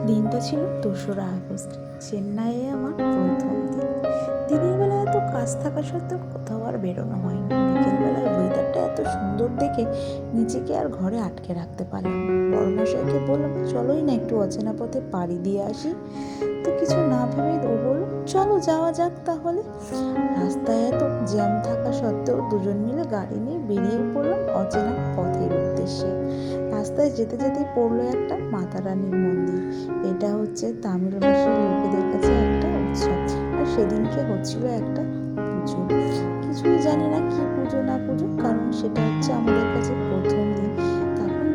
দিনটা ছিল 2রা আগস্ট। চেন্নাইয়ে আমার প্রথম দিন। দিনের বেলা এত কাজ থাকা সত্ত্বেও কোথাও আর বেরোনো হয়নি। বিকেলবেলায় ওয়েদারটা এত সুন্দর দেখে নিজেকে আর ঘরে আটকে রাখতে পারলাম না। বড়মশাইকে বললাম, চলোই না একটু অচেনা পথে পাড়ি দিয়ে আসি। তো কিছু না ভেবেই ও বলল, চলো যাওয়া যাক তাহলে। রাস্তায় এত জ্যাম থাকা সত্ত্বেও দুজন মিলে গাড়ি নিয়ে বেরিয়ে পড়লাম অচেনা পথের উদ্দেশ্যে। রাস্তায় যেতে যেতেই পড়লো একটা মাতা রানীর মন্দির। এটা হচ্ছে তামিলভাষী লোকেদের কাছে একটা উৎসব। আর সেদিনকে হচ্ছিল একটা পুজো। কিছুই জানি না কি পুজো না পুজো, কারণ সেটা হচ্ছে আমাদের কাছে প্রথম দিন।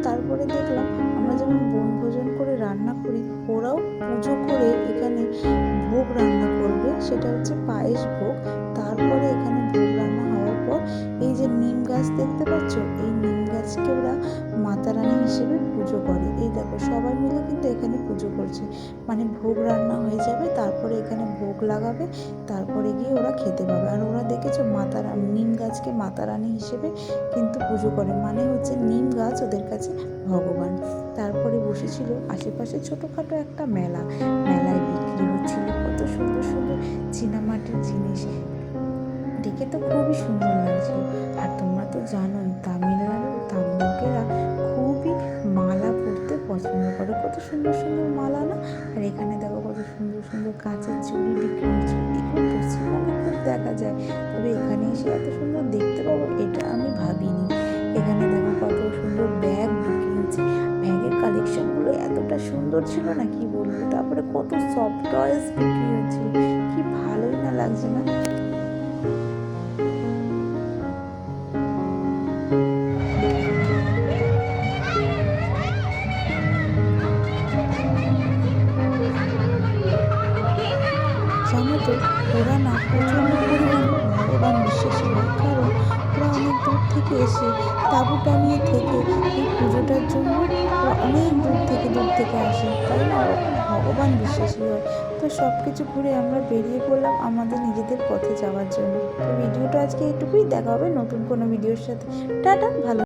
তারপরে দেখলাম আমরা যেমন বনভোজন করে রান্না করি, ওরাও পুজো করে এখানে ভোগ রান্না করবে। সেটা হচ্ছে পায়েস ভোগ। তারপরে এখানে ভোগ রান্না হওয়ার পর এই যে নিম গাছ দেখতে পাচ্ছ, এই নিম গাছকে ওরা মাতা রানী হিসেবে পুজো করে। এই দেখো সবাই মিলে কিন্তু এখানে পুজো করছে, মানে ভোগ রান্না হয়ে যাবে, তারপরে এখানে ভোগ লাগাবে, তারপরে গিয়ে ওরা খেতে পাবে। আর ওরা দেখেছো নিম গাছকে মাতা রানী হিসেবে কিন্তু পুজো করে, মানে হচ্ছে নিম গাছ ওদের কাছে ভগবান। তারপরে বসেছিল আশেপাশে ছোটোখাটো একটা মেলায় বিক্রি হচ্ছিল কত সুন্দর সুন্দর চীনামাটির জিনিস। দেখে তো খুবই সুন্দর লাগছিল। আর তোমরা তো জানোই তামিলনাড়ুর লোকেরা খুবই মালা পরতে পছন্দ করে, কত সুন্দর সুন্দর মালা না। আর এখানে দেখো কত সুন্দর সুন্দর কাঁচের চুড়ি বিক্রি হচ্ছে। এগুলো পশ্চিমবঙ্গে খুব দেখা যায়, তবে এখানে এসে এত সুন্দর দেখতে পাবো এটা আমি ভাবিনি। এখানে দেখো কত সুন্দর ব্যাগ বিক্রি হচ্ছে। ব্যাগের কালেকশনগুলো এতটা সুন্দর ছিল না কি বলবো। তারপরে কত সফট টয়েস বিক্রি হচ্ছিল, কি ভালোই না লাগছে না। জানো তো, ওরা না প্রচণ্ড পরিমাণে ভগবান বিশ্বাসী হয়, কারণ ওরা অনেক দূর থেকে এসে তাঁবু টানিয়ে থেকে এই পুজোটার জন্য ওরা অনেক দূর থেকে আসে, তাই না ওরা খুব ভগবান বিশ্বাসী হয়। তো সব কিছু ঘুরে আমরা বেরিয়ে পড়লাম আমাদের নিজেদের পথে যাওয়ার জন্য। তো ভিডিওটা আজকে এটুকুই, দেখা হবে নতুন কোনো ভিডিওর সাথে। টাটা, ভালো।